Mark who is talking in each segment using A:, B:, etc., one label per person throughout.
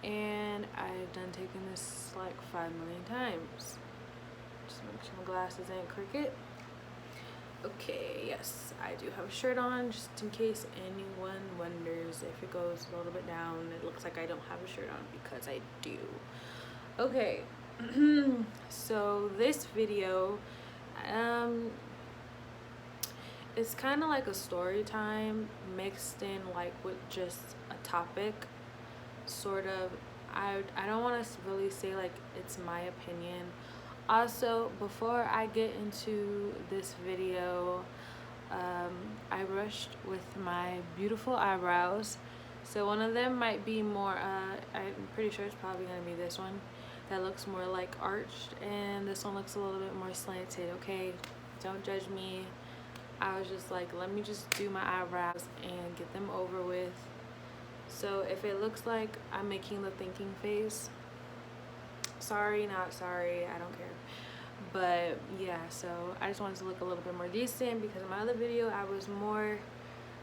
A: and I've done taking this like 5 million times. Just make sure my glasses ain't crooked. Okay, yes, I do have a shirt on, just in case anyone wonders if it goes a little bit down. It looks like I don't have a shirt on because I do. Okay, so this video, it's kind of like a story time mixed in like with just a topic, sort of. I don't want to really say like it's my opinion. Also, before I get into this video, I brushed with my beautiful eyebrows. So one of them might be more, I'm pretty sure it's probably going to be this one. That looks more like arched, and this one looks a little bit more slanted, okay? Don't judge me. I was just like, let me just do my eyebrows and get them over with. So if it looks like I'm making the thinking face, sorry, not sorry, I don't care. But yeah, so I just wanted to look a little bit more decent because in my other video I was more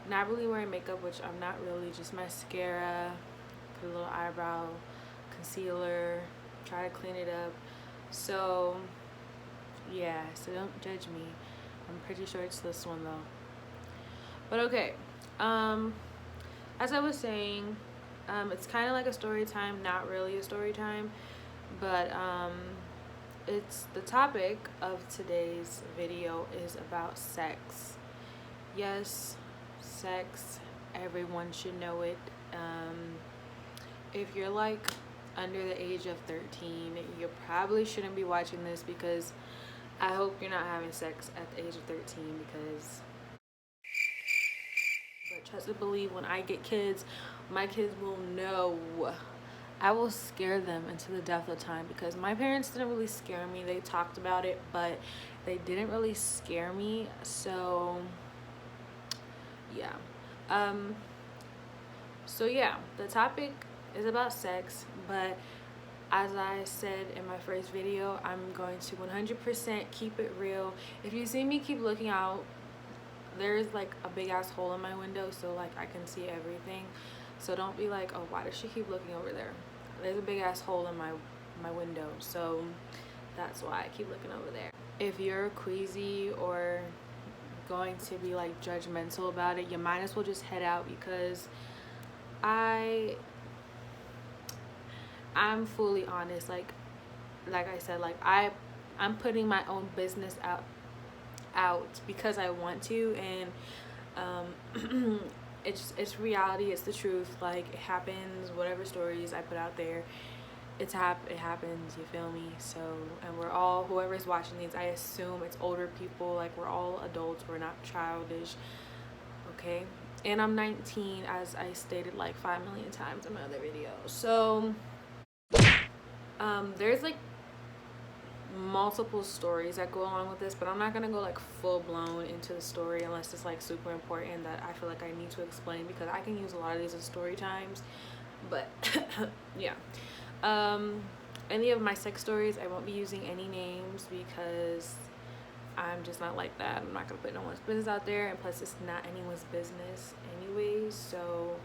A: not really wearing makeup, which I'm not really, just mascara, put a little eyebrow concealer, try to clean it up. So yeah, so don't judge me. I'm pretty sure it's this one though. But okay, as I was saying, it's kind of like a story time, not really a story time, but it's the topic of today's video is about sex. Yes, sex, everyone should know it. If you're like under the age of 13, you probably shouldn't be watching this, because I hope you're not having sex at the age of 13, because but trust and believe, when I get kids, my kids will know. I will scare them into the death of time, because my parents didn't really scare me. They talked about it, but they didn't really scare me. So yeah. So yeah, the topic is about sex, but as I said in my first video, I'm going to 100% keep it real. If you see me keep looking out, there's like a big ass hole in my window, so like I can see everything. So don't be like, oh, why does she keep looking over there? There's a big ass hole in my window, so that's why I keep looking over there. If you're queasy or going to be like judgmental about it, you might as well just head out, because I'm fully honest. Like I said, like I'm putting my own business out because I want to, and it's reality, it's the truth. Like, it happens. Whatever stories I put out there, it happens, you feel me? So, and we're all, whoever's watching these, I assume it's older people. Like, we're all adults, we're not childish, okay? And I'm 19, as I stated like 5 million times in my other video. So there's like multiple stories that go along with this, but I'm not gonna go like full blown into the story unless it's like super important that I feel like I need to explain, because I can use a lot of these as story times. But yeah, any of my sex stories, I won't be using any names, because I'm just not like that. I'm not gonna put no one's business out there, and plus it's not anyone's business anyways. So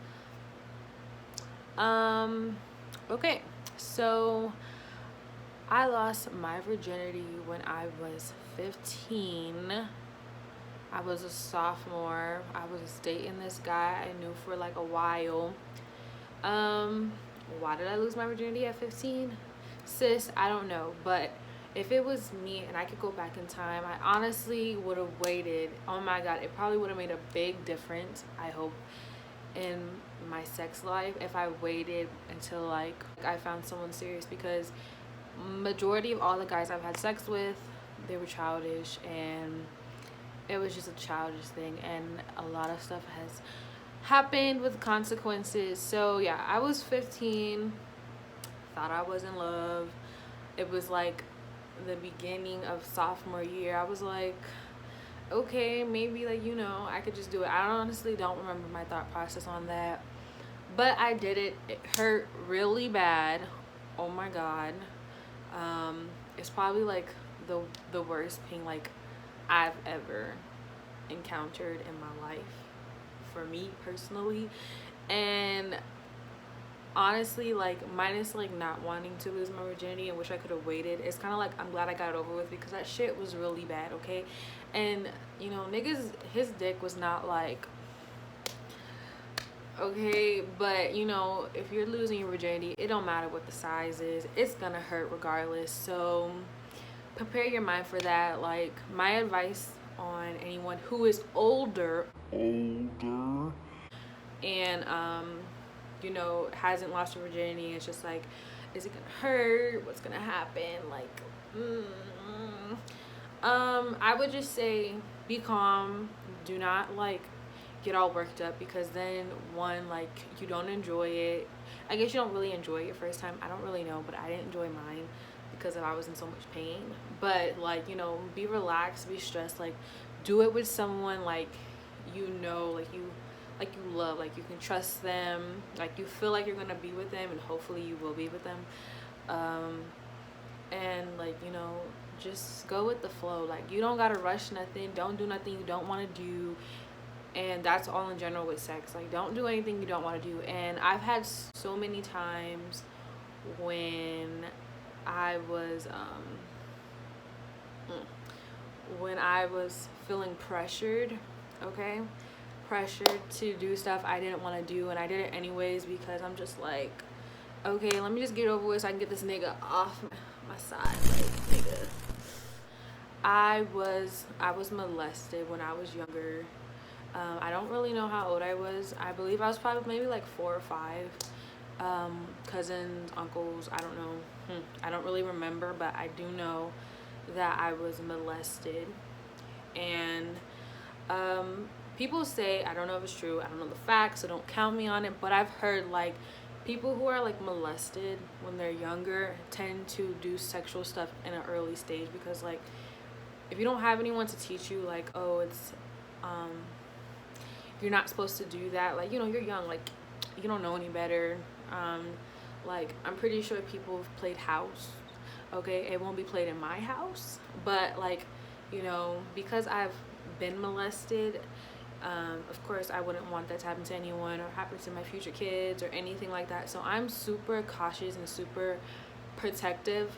A: okay, so I lost my virginity when I was 15. I was a sophomore. I was dating this guy I knew for like a while. Why did I lose my virginity at 15? Sis, I don't know. But if it was me and I could go back in time, I honestly would have waited. Oh my God, it probably would have made a big difference, I hope, in my sex life if I waited until like I found someone serious, because majority of all the guys I've had sex with, they were childish, and it was just a childish thing, and a lot of stuff has happened with consequences. So yeah, I was 15, thought I was in love. It was like the beginning of sophomore year. I was like, okay, maybe, like, you know, I could just do it. I honestly don't remember my thought process on that, but I did it. It hurt really bad. Oh my God. It's probably like the worst pain like I've ever encountered in my life, for me personally. And honestly, like, minus like not wanting to lose my virginity and wish I could have waited, it's kind of like I'm glad I got it over with, because that shit was really bad, okay? And you know, niggas, his dick was not like, okay, but you know, if you're losing your virginity, it don't matter what the size is, it's gonna hurt regardless. So prepare your mind for that. Like, my advice on anyone who is older and you know, hasn't lost her virginity, it's just like, is it gonna hurt, what's gonna happen, like, I would just say be calm. Do not like get all worked up, because then one, like, you don't enjoy it. I guess you don't really enjoy your first time, I don't really know, but I didn't enjoy mine because I was in so much pain. But like, you know, be relaxed, be stressed, like do it with someone like, you know, like you love, like you can trust them, like you feel like you're gonna be with them, and hopefully you will be with them. And like, you know, just go with the flow. Like, you don't gotta rush nothing, don't do nothing you don't want to do. And that's all in general with sex, like don't do anything you don't want to do. And I've had so many times when I was feeling pressured, okay, pressured to do stuff I didn't want to do, and I did it anyways, because I'm just like, okay, let me just get over with so I can get this nigga off my side. Like, nigga, I was molested when I was younger. I don't really know how old I was. I believe I was probably maybe like 4 or 5. Cousins, uncles, I don't know. I don't really remember, but I do know that I was molested. And people say, I don't know if it's true, I don't know the facts, so don't count me on it, but I've heard like people who are like molested when they're younger tend to do sexual stuff in an early stage, because like if you don't have anyone to teach you, like, oh, it's you're not supposed to do that, like, you know, you're young, like you don't know any better. Like, I'm pretty sure people have played house, okay? It won't be played in my house, but like, you know, because I've been molested, of course I wouldn't want that to happen to anyone or happen to my future kids or anything like that. So I'm super cautious and super protective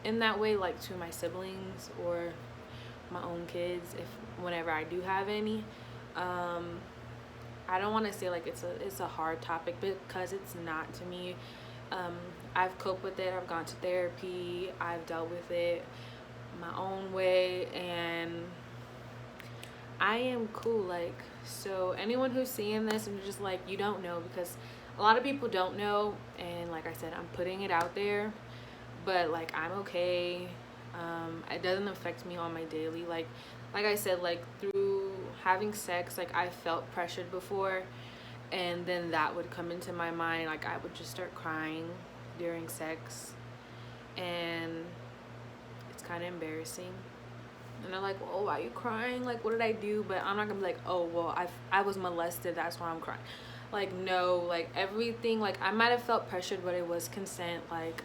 A: in that way, like to my siblings or my own kids, if whenever I do have any. I don't want to say like it's a hard topic, because it's not to me. I've coped with it, I've gone to therapy, I've dealt with it my own way, and I am cool. Like, so anyone who's seeing this and just like, you don't know, because a lot of people don't know, and like I said, I'm putting it out there, but like I'm okay. It doesn't affect me on my daily, like I said, like through having sex, like I felt pressured before, and then that would come into my mind, like I would just start crying during sex, and it's kind of embarrassing. And they're like, well, why are you crying, like what did I do? But I'm not gonna be like, oh well, I was molested, that's why I'm crying. Like, no, like everything, like I might have felt pressured, but it was consent. Like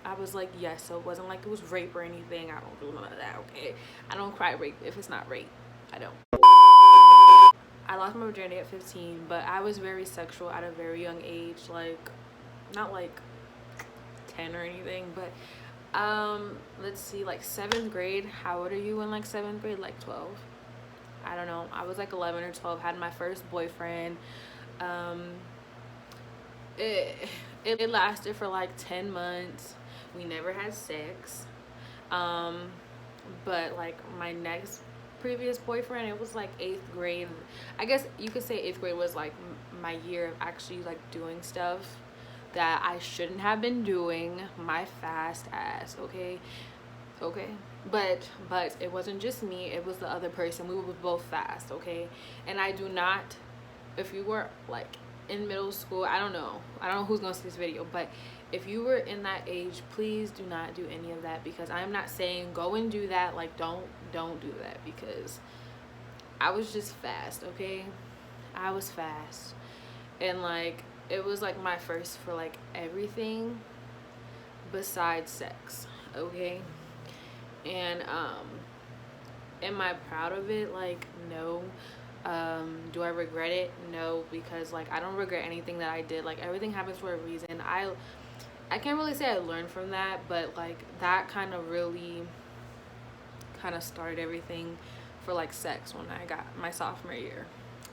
A: I was like, yes, so it wasn't like it was rape or anything. I don't do none of that, okay? I don't cry rape if it's not rape. I don't. I lost my virginity at 15, but I was very sexual at a very young age, like not like 10 or anything, but let's see, like 7th grade. How old are you in like 7th grade? Like 12. I don't know. I was like 11 or 12, had my first boyfriend. It lasted for like 10 months. We never had sex. But like my next previous boyfriend, it was like 8th grade. I guess you could say 8th grade was like my year of actually like doing stuff that I shouldn't have been doing, my fast ass, okay? But it wasn't just me, it was the other person. We were both fast, okay? And I do not, if you were like in middle school, I don't know who's gonna see this video, but if you were in that age, please do not do any of that, because I'm not saying go and do that, like don't do that, because I was just fast, okay? I was fast, and like it was like my first for like everything besides sex, okay? And am I proud of it? Like, no, Do I regret it? No, because like I don't regret anything that I did. Like everything happens for a reason. I can't really say I learned from that, but like that kind of really kind of started everything for like sex when I got my sophomore year.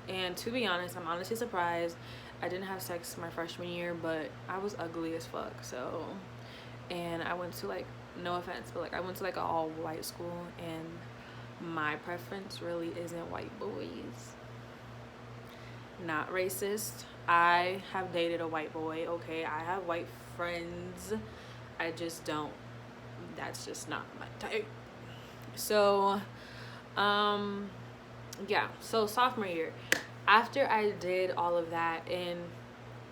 A: And to be honest, I'm honestly surprised I didn't have sex my freshman year, but I was ugly as fuck. So, and I went to like, no offense, but like I went to like an all white school, and my preference really isn't white boys. Not racist. I have dated a white boy, okay? I have white friends. I just don't, that's just not my type. So, yeah, so sophomore year, after I did all of that, and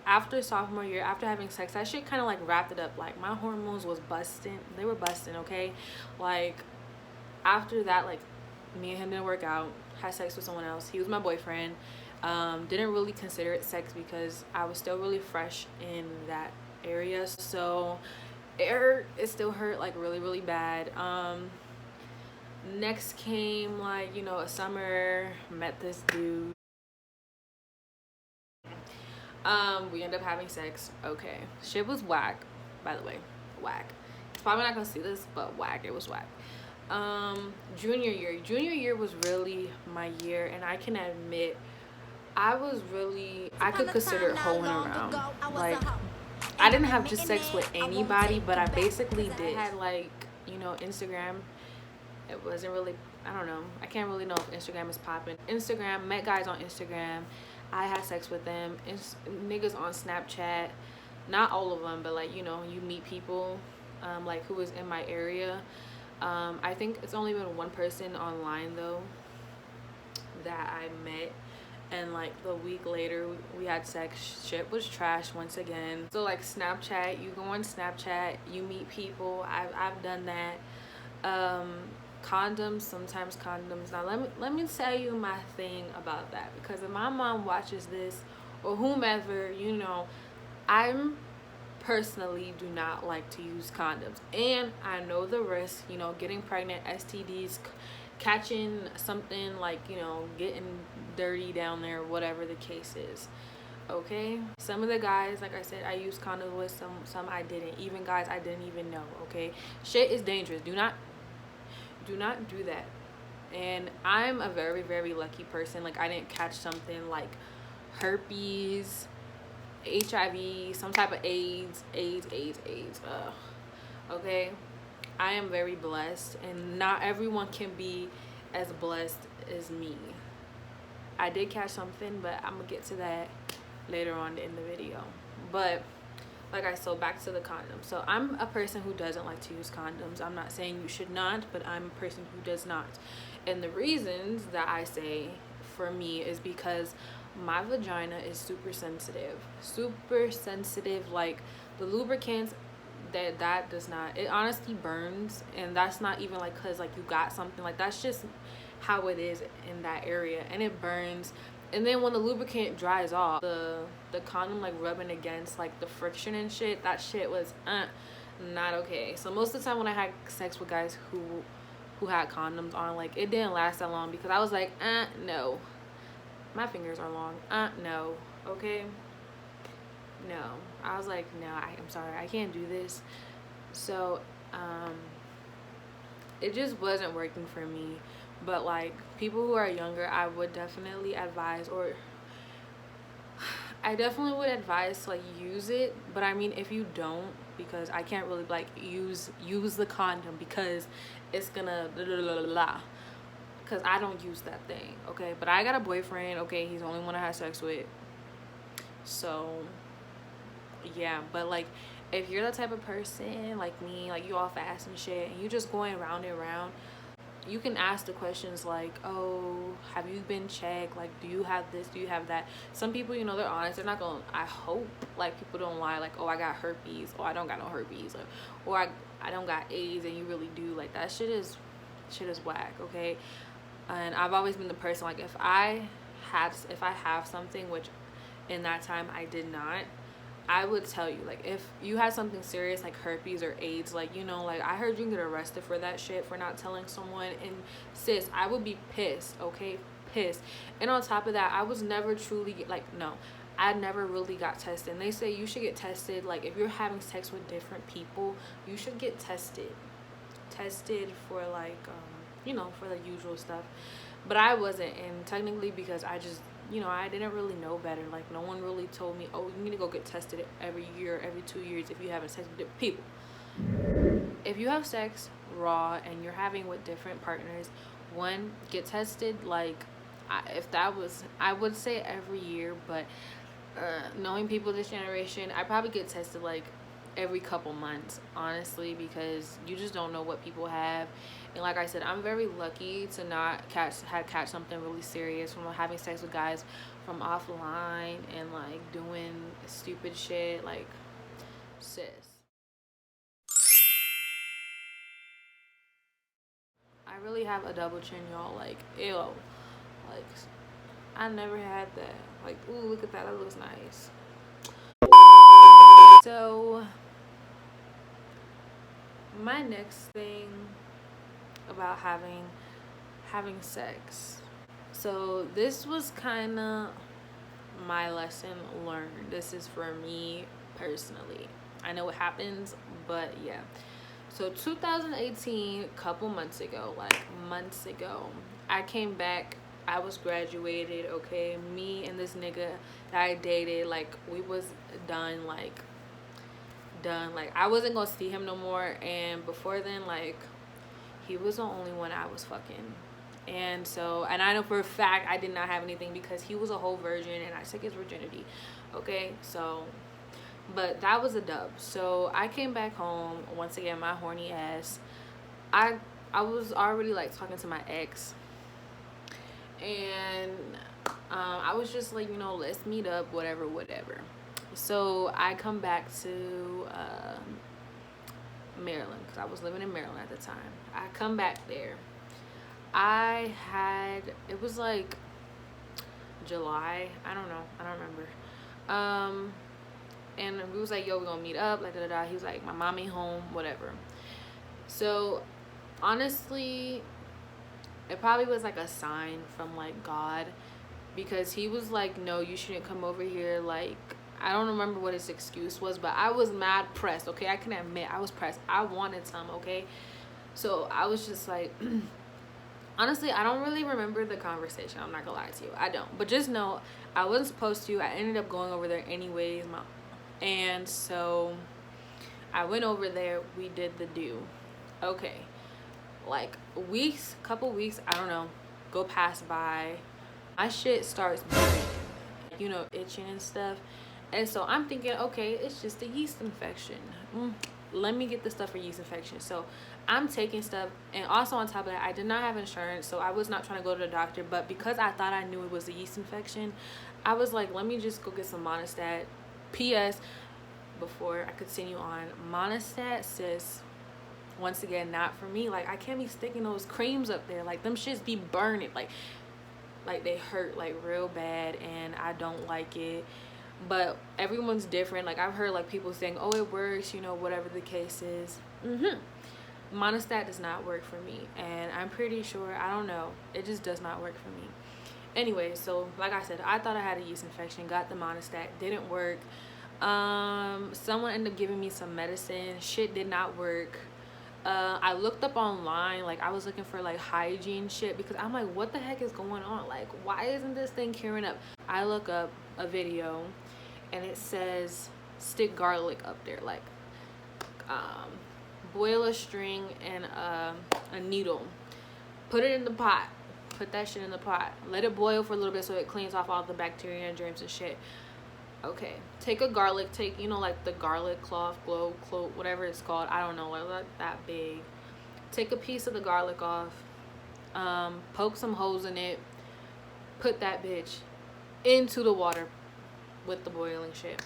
A: after sophomore year, after having sex, that shit kind of like wrapped it up. Like my hormones was busting, they were busting, okay? Like after that, like me and him didn't work out, had sex with someone else. He was my boyfriend. Didn't really consider it sex because I was still really fresh in that area, so it hurt. It still hurt like really really bad. Next came like, you know, a summer, met this dude. We ended up having sex. Okay, shit was whack, by the way. Whack. It's probably not gonna see this, but whack. It was whack. Junior year was really my year, and I can admit I could consider hoeing around. Like I didn't have just sex with anybody, but I basically did. I had like, you know, Instagram. It wasn't really, I don't know, I can't really know if Instagram is popping. Instagram, met guys on Instagram. I had sex with them. Niggas on Snapchat, not all of them, but like, you know, you meet people like who was in my area. I think it's only been one person online though that I met, and like the week later we had sex. Shit was trash once again. So like Snapchat, you go on Snapchat, you meet people. I've done that. Condoms, sometimes condoms. Now let me tell you my thing about that, because if my mom watches this or whomever, you know, I'm personally do not like to use condoms, and I know the risk, you know, getting pregnant, STDs, catching something, like, you know, getting dirty down there, whatever the case is. Okay, some of the guys, like I said, I used condoms with, some I didn't. Even guys I didn't even know. Okay, shit is dangerous. Do not do that. And I'm a very very lucky person. Like I didn't catch something like herpes, HIV, some type of AIDS. Okay, I am very blessed, and not everyone can be as blessed as me. I did catch something, but I'm gonna get to that later on in the video. But like so back to the condom. So I'm a person who doesn't like to use condoms. I'm not saying you should not, but I'm a person who does not. And the reasons that I say for me is because my vagina is super sensitive. Like the lubricants, that does not, it honestly burns. And that's not even like because like you got something, like that's just how it is in that area, and it burns. And then when the lubricant dries off, the condom like rubbing against like the friction and shit, that shit was not okay. So most of the time when I had sex with guys who had condoms on, like it didn't last that long, because I was like, no, my fingers are long, no, okay, no. I was like, no, I'm sorry, I can't do this. So it just wasn't working for me. But like people who are younger, I would definitely advise, or I definitely would advise to like use it. But I mean, if you don't, because I can't really like use the condom, because it's gonna because I don't use that thing. Okay, but I got a boyfriend. Okay, he's the only one I had sex with. So yeah, but like if you're the type of person like me, like you all fast and shit, and you just going round and round, you can ask the questions like, oh, have you been checked? Like, do you have this? Do you have that? Some people, you know, they're honest. They're not gonna, I hope, like, people don't lie. Like, oh, I got herpes. Oh, I don't got no herpes. Or I don't got AIDS, and you really do. Like, that shit is whack, okay? And I've always been the person, like, if I have something, which in that time I did not, I would tell you. Like, if you had something serious like herpes or AIDS, like, you know, like I heard you get arrested for that shit, for not telling someone. And sis, I would be pissed, okay? pissed. And on top of that, I was never truly like, no, I never really got tested. And they say you should get tested, like if you're having sex with different people, you should get tested for like you know, for the usual stuff. But I wasn't, and technically because I just, you know, I didn't really know better. Like no one really told me, oh, you need to go get tested every year, every 2 years if you having sex with different people. If you have sex raw and you're having with different partners, one, get tested. Like if that was, I would say every year, but knowing people this generation, I probably get tested like every couple months, honestly, because you just don't know what people have. And like I said, I'm very lucky to not catch something really serious from having sex with guys from offline and like doing stupid shit. Like, sis, I really have a double chin, y'all. Like, ew. Like, I never had that. Like, ooh, look at that. That looks nice. So my next thing about having sex. So this was kind of my lesson learned. This is for me personally. I know what happens, but yeah. So 2018, couple months ago, I came back. I was graduated, okay? Me and this nigga that I dated, like, we was done. Like, I wasn't gonna see him no more. And before then, like, he was the only one I was fucking. And so, and I know for a fact I did not have anything because he was a whole virgin and I took his virginity, okay? So, but that was a dub. So I came back home, once again, my horny ass. I was already like talking to my ex, and I was just like, you know, let's meet up, whatever. So I come back to Maryland, because I was living in Maryland at the time. I come back there. It was like July, I don't remember. And we was like, yo, we're gonna meet up, like He was like, my mom ain't home, whatever. So honestly, it probably was like a sign from like God, because he was like, no, you shouldn't come over here. Like, I don't remember what his excuse was, but I was mad pressed, okay? I can admit I was pressed. I wanted some, okay? So I was just like, honestly, I don't really remember the conversation. I'm not gonna lie to you. I don't. But just know, I wasn't supposed to. I ended up going over there anyways. And so I went over there. We did the do. Okay. Like couple weeks, I don't know, go pass by. My shit starts burning, you know, itching and stuff. And so I'm thinking, okay, it's just a yeast infection. Let me get the stuff for yeast infection. So I'm taking stuff, and also on top of that, I did not have insurance, so I was not trying to go to the doctor. But because I thought I knew it was a yeast infection, I was like, let me just go get some Monistat. P.S. before I continue on, Monistat, sis, once again, not for me. Like, I can't be sticking those creams up there. Like, them shits be burning. Like they hurt like real bad, and I don't like it. But everyone's different. Like, I've heard like people saying, oh, it works, you know, whatever the case is. Monistat does not work for me, and I'm pretty sure, I don't know, it just does not work for me. Anyway, so like I said, I thought I had a yeast infection, got the Monistat, didn't work. Someone ended up giving me some medicine, shit did not work. I looked up online, like I was looking for like hygiene shit, because I'm like, what the heck is going on? Like, why isn't this thing curing up? I look up a video and it says stick garlic up there, like boil a string and a needle, put it in the pot, put that shit in the pot, let it boil for a little bit so it cleans off all the bacteria and germs and shit. Okay, take a garlic, you know, like the garlic clove, whatever it's called, I don't know, like that big. Take a piece of the garlic off, poke some holes in it, put that bitch into the water with the boiling shit.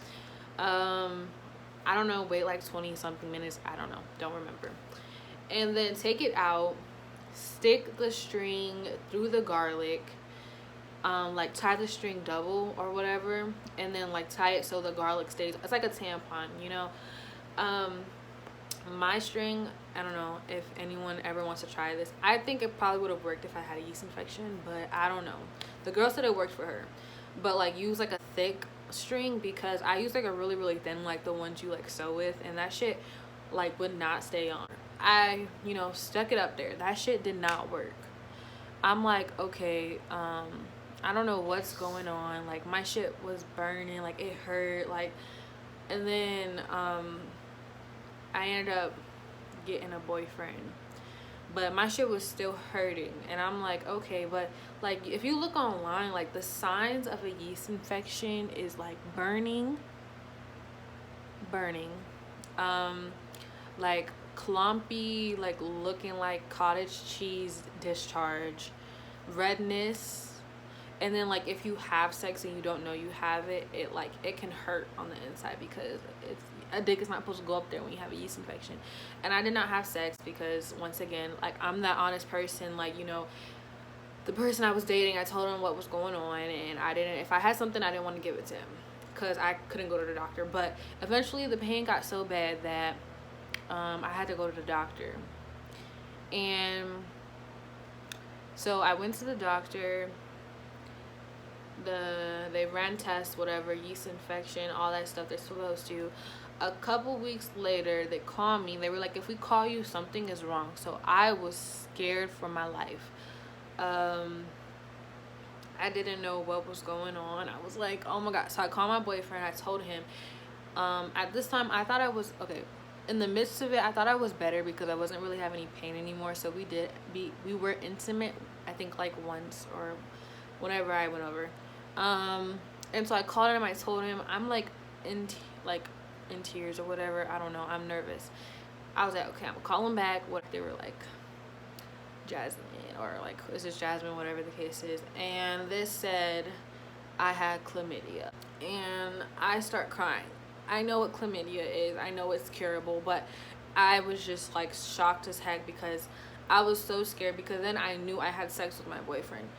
A: I don't know, wait like 20 something minutes, I don't know, don't remember. And then take it out, stick the string through the garlic, like tie the string double or whatever, and then like tie it so the garlic stays, it's like a tampon, you know. My string, I don't know if anyone ever wants to try this. I think it probably would have worked if I had a yeast infection, but I don't know. The girl said it worked for her, but like use like a thick string, because I use like a really really thin, like the ones you like sew with, and that shit like would not stay on. I, you know, stuck it up there. That shit did not work. I'm like, okay, I don't know what's going on. Like my shit was burning, like it hurt, like, and then I ended up getting a boyfriend, but my shit was still hurting, and I'm like, okay, but like if you look online, like the signs of a yeast infection is like burning, like clumpy, like looking like cottage cheese discharge, redness, and then like if you have sex and you don't know you have it, it like it can hurt on the inside, because it's a dick is not supposed to go up there when you have a yeast infection. And I did not have sex because, once again, like I'm that honest person. Like, you know, the person I was dating, I told him what was going on, and I didn't, if I had something, I didn't want to give it to him because I couldn't go to the doctor. But eventually the pain got so bad that I had to go to the doctor. And so I went to the doctor. They ran tests, whatever, yeast infection, all that stuff they're supposed to. A couple weeks later, they called me. They were like, if we call you, something is wrong. So I was scared for my life. I didn't know what was going on. I was like, oh my God. So I called my boyfriend. I told him. At this time, I thought I was, okay, in the midst of it, I thought I was better because I wasn't really having any pain anymore. So we were intimate, I think like once or whenever I went over. And so I called him. I told him I'm like in tears or whatever. I don't know. I'm nervous. I was like, okay, I'm gonna call him back. What they were like, Jasmine, or like, is this Jasmine? Whatever the case is. And this said I had chlamydia, and I start crying. I know what chlamydia is. I know it's curable, but I was just like shocked as heck because I was so scared, because then I knew I had sex with my boyfriend.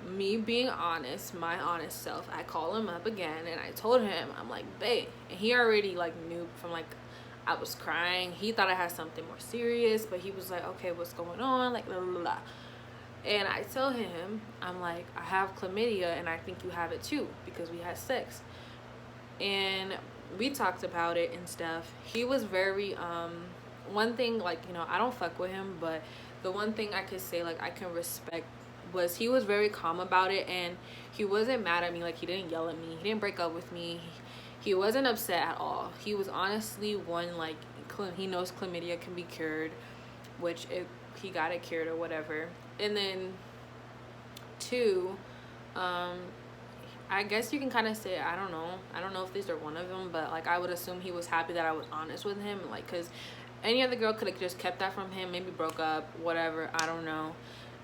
A: Me being honest, my honest self, I call him up again and I told him, I'm like, babe, and he already like knew from like I was crying. He thought I had something more serious, but he was like, okay, what's going on, like blah, blah, blah. And I tell him, I'm like, I have chlamydia and I think you have it too because we had sex. And we talked about it and stuff. He was very one thing, like, you know, I don't fuck with him, but the one thing I could say like I can respect was he was very calm about it, and he wasn't mad at me. Like, he didn't yell at me, he didn't break up with me, he wasn't upset at all. He was honestly, one, like, he knows chlamydia can be cured, which he got it cured or whatever. And then two, I guess you can kind of say, I don't know if these are one of them, but like I would assume he was happy that I was honest with him, like, because any other girl could have just kept that from him, maybe broke up, whatever, I don't know.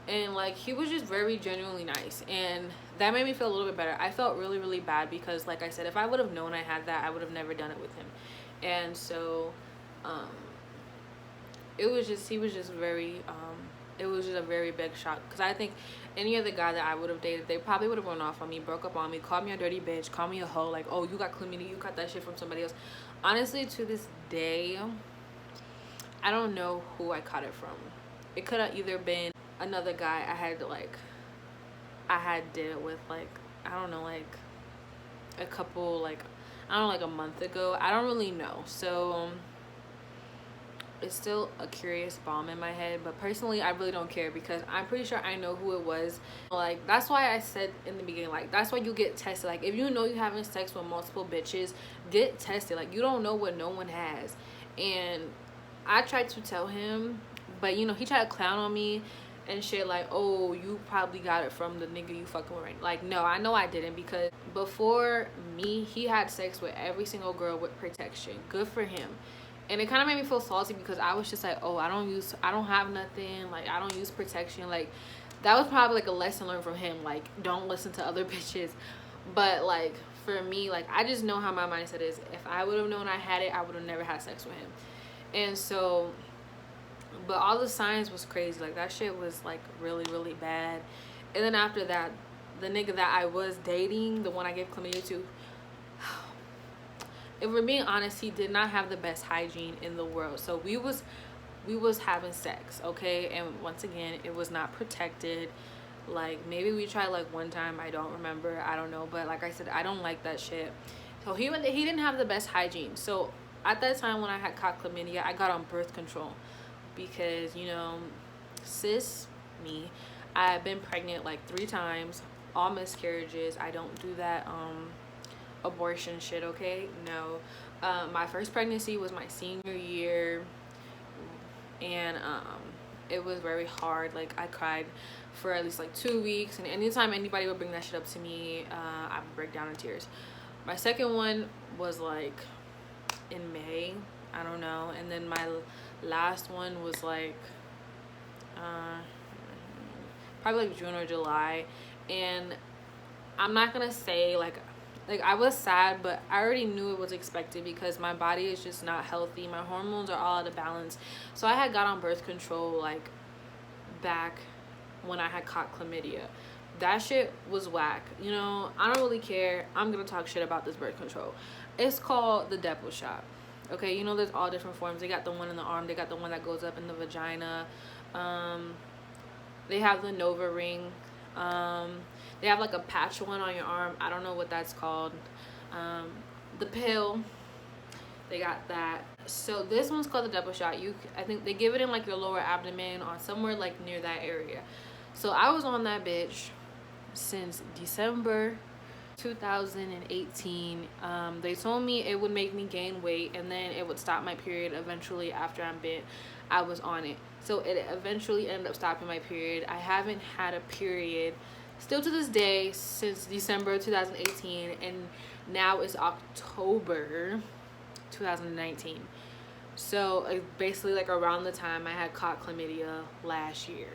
A: And like he was just very genuinely nice, and that made me feel a little bit better. I felt really really bad because, like I said, if I would have known I had that, I would have never done it with him. And so he was just very it was just a very big shock, because I think any other guy that I would have dated, they probably would have run off on me, broke up on me, called me a dirty bitch, called me a hoe, like, oh, you got chlamydia, you got that shit from somebody else. Honestly, to this day, I don't know who I caught it from. It could have either been another guy I had did it with, like, I don't know, like a couple, like, I don't know, like a month ago. I don't really know. So it's still a curious bomb in my head, but personally I really don't care because I'm pretty sure I know who it was. Like, that's why I said in the beginning, like, that's why you get tested. Like, if you know you're having sex with multiple bitches, get tested. Like, you don't know what no one has. And I tried to tell him, but you know, he tried to clown on me and shit, like, oh, you probably got it from the nigga you fucking with right. Like, no, I know I didn't, because before me, he had sex with every single girl with protection. Good for him. And it kind of made me feel salty because I was just like, oh, I don't have nothing, like, I don't use protection. Like, that was probably like a lesson learned from him, like, don't listen to other bitches. But like, for me, like, I just know how my mindset is. If I would have known I had it, I would have never had sex with him. And so, but all the signs was crazy. Like, that shit was like really really bad. And then after that, the nigga that I was dating, the one I gave chlamydia to, if we're being honest, he did not have the best hygiene in the world. So we was having sex, okay? And once again, it was not protected. Like, maybe we tried like one time, I don't remember, I don't know, but like I said, I don't like that shit. So he didn't have the best hygiene. So at that time when I had caught chlamydia, I got on birth control because, you know, me, I've been pregnant like 3 times, all miscarriages. I don't do that abortion shit, okay? No. My first pregnancy was my senior year, and it was very hard. Like, I cried for at least like 2 weeks, and anytime anybody would bring that shit up to me, I would break down in tears. My second one was like in May, I don't know, and then my last one was like probably like June or July. And I'm not gonna say like I was sad, but I already knew it was expected because my body is just not healthy. My hormones are all out of balance. So I had got on birth control like back when I had caught chlamydia. That shit was whack. You know, I don't really care. I'm gonna talk shit about this birth control. It's called the Depo shot. Okay, you know, there's all different forms. They got the one in the arm, they got the one that goes up in the vagina. They have the Nova ring. They have like a patch one on your arm. I don't know what that's called. The pill, they got that. So this one's called the Depo shot. I think they give it in like your lower abdomen or somewhere like near that area. So I was on that bitch since December 2018. They told me it would make me gain weight and then it would stop my period eventually after I'm bent. I was on it, so it eventually ended up stopping my period. I haven't had a period still to this day since December 2018, and now it's October 2019. So basically like around the time I had caught chlamydia last year.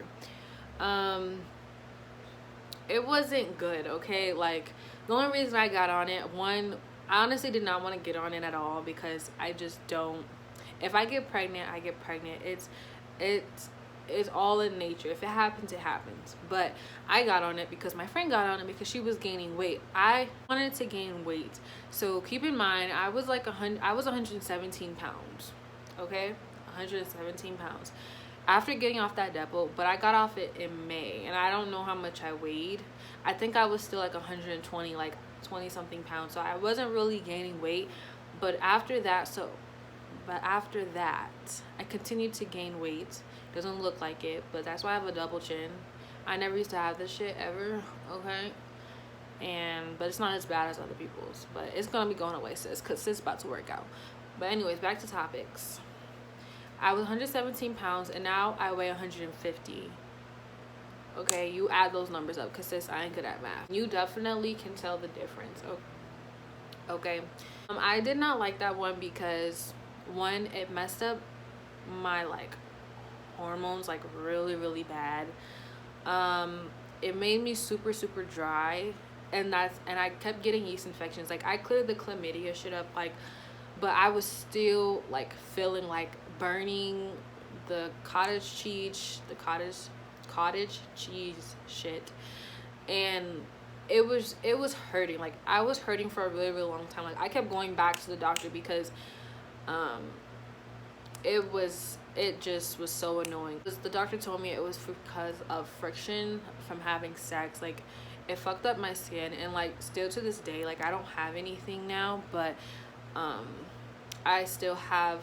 A: It wasn't good, okay? Like, the only reason I got on it, one, I honestly did not want to get on it at all because I just don't. If I get pregnant, I get pregnant. It's all in nature. If it happens, it happens. But I got on it because my friend got on it because she was gaining weight. I wanted to gain weight. So keep in mind, I was 117 pounds, okay? 117 pounds. After getting off that Depo, but I got off it in May, and I don't know how much I weighed. I think I was still like 120, like 20 something pounds. So I wasn't really gaining weight. But after that, I continued to gain weight. Doesn't look like it, but that's why I have a double chin. I never used to have this shit ever, okay? But it's not as bad as other people's. But it's gonna be going away, sis, because sis about to work out. But anyways, back to topics. I was 117 pounds, and now I weigh 150. Okay, you add those numbers up, because sis, I ain't good at math. You definitely can tell the difference, okay? I did not like that one because, one, it messed up my, like, hormones, like, really, really bad. It made me super, super dry, and I kept getting yeast infections. Like, I cleared the chlamydia shit up, like, but I was still, like, feeling, like, burning the cottage cheese shit, and it was hurting. Like, I was hurting for a really, really long time. Like, I kept going back to the doctor because it just was so annoying. The doctor told me it was because of friction from having sex. Like, it fucked up my skin, and like still to this day, like, I don't have anything now, but I still have,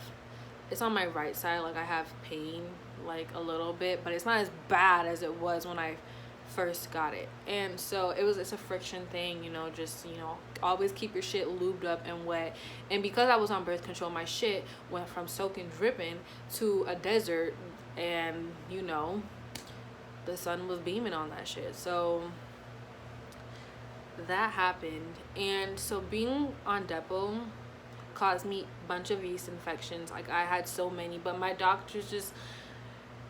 A: it's on my right side, like I have pain like a little bit, but it's not as bad as it was when I first got it. And so it's a friction thing, you know, just, you know, always keep your shit lubed up and wet. And because I was on birth control, my shit went from soaking, dripping to a desert, and you know, the sun was beaming on that shit. So that happened. And so being on Depo caused me a bunch of yeast infections. Like, I had so many, but my doctors just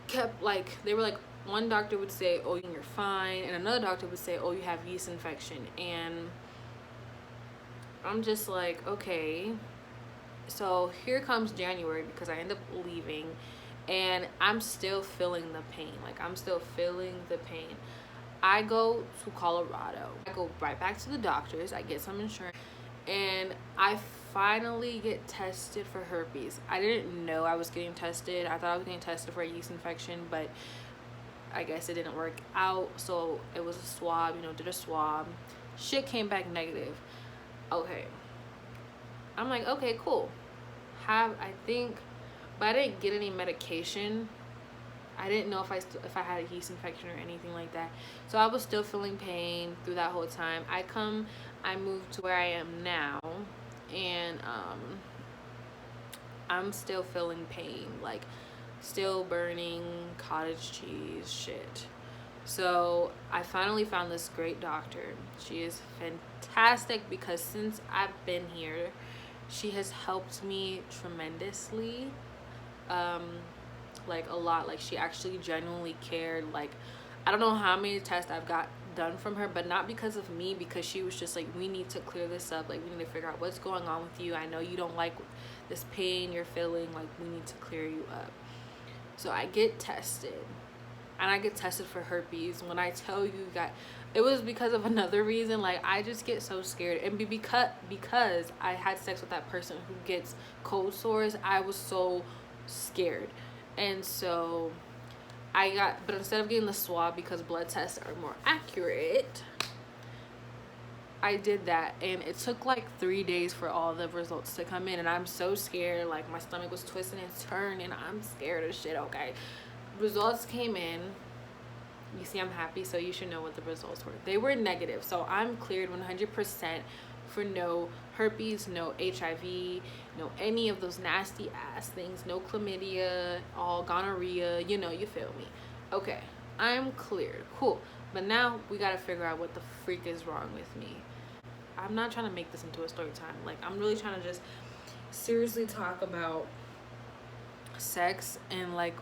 A: kept, like, they were like, one doctor would say, oh, you're fine, and another doctor would say, oh, you have yeast infection. And I'm just like, okay. So here comes January, because I end up leaving, and I'm still feeling the pain. Like, I'm still feeling the pain. I go to Colorado. I go right back to the doctors. I get some insurance, and I finally get tested for herpes. I didn't know I was getting tested. I thought I was getting tested for a yeast infection, but I guess it didn't work out. So it was a swab, did a swab. Shit came back negative. Okay. I'm like, okay, cool. I think, but I didn't get any medication. I didn't know if I had a yeast infection or anything like that. So I was still feeling pain through that whole time. I moved to where I am now, and I'm still feeling pain, like still burning, cottage cheese, shit. So I finally found this great doctor. She is fantastic because since I've been here, she has helped me tremendously. Like a lot. Like she actually genuinely cared. Like I don't know how many tests I've got done from her, but not because of me, because she was just like, we need to clear this up. Like we need to figure out what's going on with you. I know you don't like this pain you're feeling. Like we need to clear you up. So I get tested, and I get tested for herpes. When I tell you that it was because of another reason, like I just get so scared, and because I had sex with that person who gets cold sores, I was so scared. And so but instead of getting the swab, because blood tests are more accurate, I did that, and it took like 3 days for all the results to come in, and I'm so scared. Like my stomach was twisting and turning. I'm scared of shit. Okay, results came in. You see, I'm happy, so you should know what the results were. They were negative, so I'm cleared 100% for no herpes, no HIV, no any of those nasty ass things, no chlamydia, all gonorrhea, you feel me. Okay, I'm cleared, cool. But now we gotta figure out what the freak is wrong with me. I'm not trying to make this into a story time. Like I'm really trying to just seriously talk about sex and like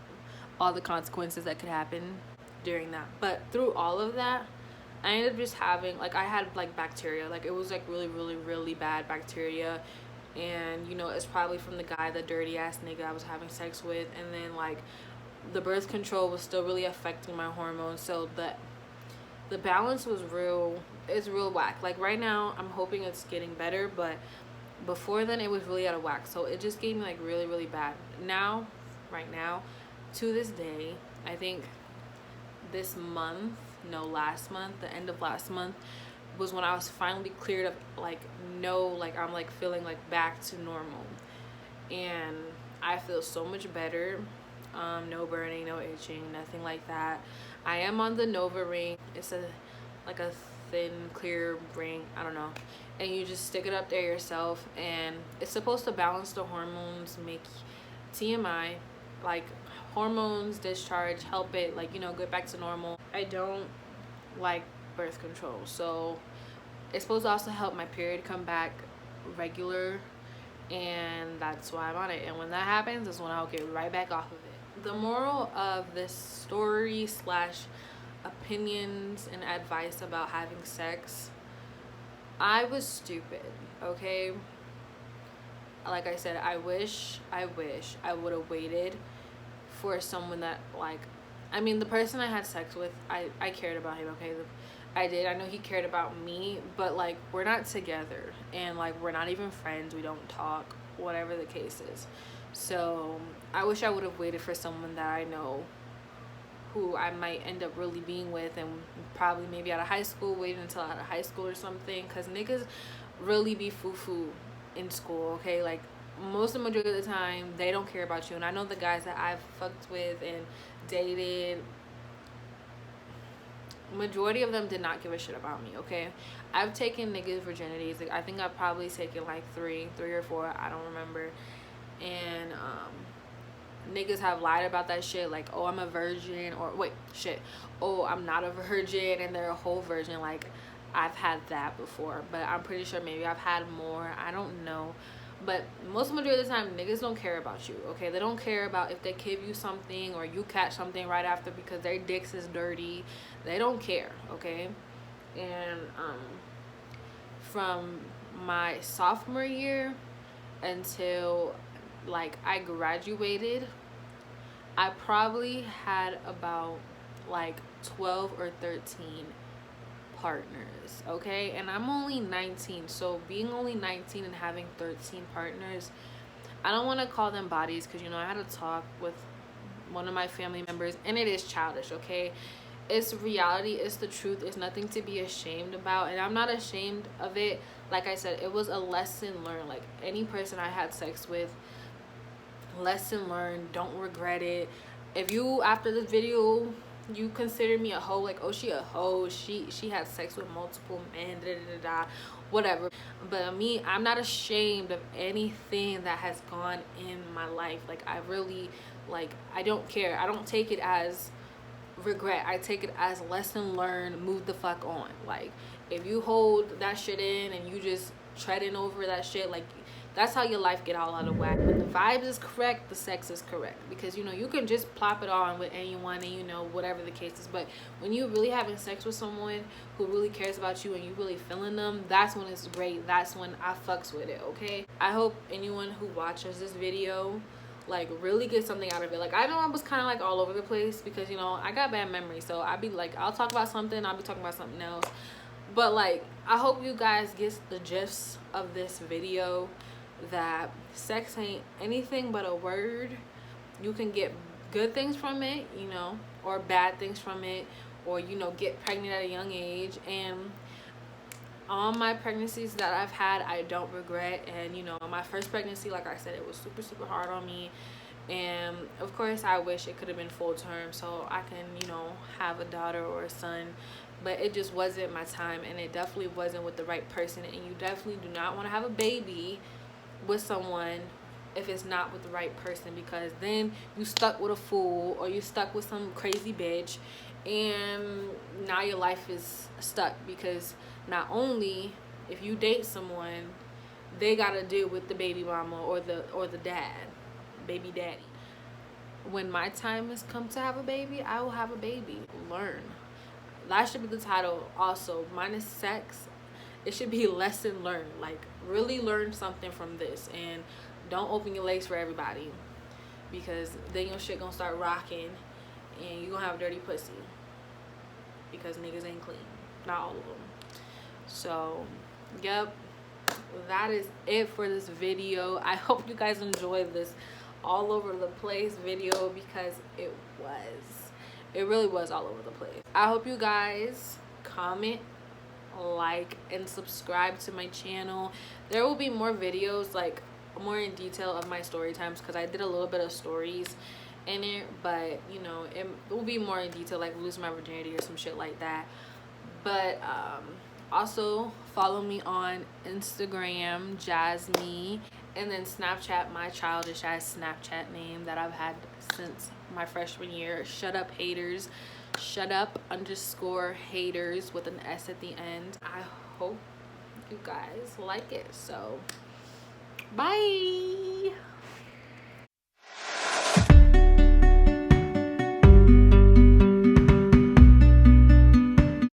A: all the consequences that could happen during that. But through all of that, I ended up just having, like, I had like bacteria. Like it was like really, really, really bad bacteria, and it's probably from the guy, the dirty ass nigga I was having sex with. And then like the birth control was still really affecting my hormones, so the balance was it's real whack. Like right now I'm hoping it's getting better, but before then it was really out of whack. So it just gave me like really, really bad. Right now, to this day, I think last month, the end of last month was when I was finally cleared of I'm like feeling like back to normal, and I feel so much better. No burning, no itching, nothing like that. I am on the Nova ring. It's a thin clear ring, I don't know, and you just stick it up there yourself, and it's supposed to balance the hormones, make TMI, like hormones discharge, help it get back to normal. I don't like birth control, so it's supposed to also help my period come back regular, and that's why I'm on it. And when that happens is when I'll get right back off of it. The moral of this story / opinions and advice about having sex: I was stupid, okay? Like I said, I wish I would have waited for someone that the person I had sex with, I cared about him, okay? I did. I know he cared about me, but we're not together, and we're not even friends. We don't talk, whatever the case is. So I wish I would have waited for someone that I know, who I might end up really being with, and probably maybe out of high school, waiting until out of high school or something, because niggas really be foo-foo in school, okay? Most of the majority of the time, they don't care about you. And I know the guys that I've fucked with and dated, majority of them did not give a shit about me, okay? I've taken niggas' virginities. I think I've probably taken three or four, I don't remember. And niggas have lied about that shit, oh, I'm a virgin, or oh, I'm not a virgin, and they're a whole virgin. I've had that before, but I'm pretty sure maybe I've had more, I don't know. But most of the majority of the time, niggas don't care about you, okay? They don't care about if they give you something or you catch something right after because their dicks is dirty. They don't care, okay? And from my sophomore year until I graduated, I probably had about 12 or 13 partners, okay? And I'm only 19, so being only 19 and having 13 partners, I don't want to call them bodies, because I had a talk with one of my family members, and it is childish, okay? It's reality, it's the truth, it's nothing to be ashamed about, and I'm not ashamed of it. Like I said, it was a lesson learned. Like, any person I had sex with, lesson learned, don't regret it. If you, after this video, you consider me a hoe, like, oh, she a hoe, she had sex with multiple men, da da da da, whatever. But me, I'm not ashamed of anything that has gone in my life. Like, I really, like, I don't care. I don't take it as regret. I take it as lesson learned, move the fuck on. Like, if you hold that shit in and you just treading over that shit, like, that's how your life get all out of whack. When the vibes is correct, the sex is correct. Because you can just plop it on with anyone, and whatever the case is. But when you really having sex with someone who really cares about you and you really feeling them, that's when it's great. That's when I fucks with it, okay? I hope anyone who watches this video, like, really get something out of it. Like, I know I was kind of like all over the place because I got bad memory, so I'd be like, I'll talk about something, I'll be talking about something else. But like, I hope you guys get the gist of this video, that sex ain't anything but a word. You can get good things from it, or bad things from it, or get pregnant at a young age. And all my pregnancies that I've had, I don't regret. And my first pregnancy, like I said, it was super, super hard on me. And of course, I wish it could have been full term so I can have a daughter or a son, but it just wasn't my time, and it definitely wasn't with the right person. And you definitely do not want to have a baby with someone if it's not with the right person, because then you stuck with a fool, or you stuck with some crazy bitch, and now your life is stuck. Because not only if you date someone, they gotta deal with the baby mama or the dad, baby daddy. When my time has come to have a baby, I will have a baby. Learn. That should be the title also. Minus sex, it should be lesson learned. Like, really learn something from this, and don't open your legs for everybody, because then your shit gonna start rocking and you gonna have dirty pussy, because niggas ain't clean, not all of them. So yep, that is it for this video. I hope you guys enjoyed this all over the place video, because it really was all over the place. I hope you guys comment, like, and subscribe to my channel. There will be more videos, like more in detail, of my story times, because I did a little bit of stories in it, but it will be more in detail, like losing my virginity or some shit like that. But also follow me on Instagram, Jasmine, and then Snapchat, my childish ass Snapchat name that I've had since my freshman year. Shut up haters. Shut up _ haters with an S at the end. I hope you guys like it. So bye.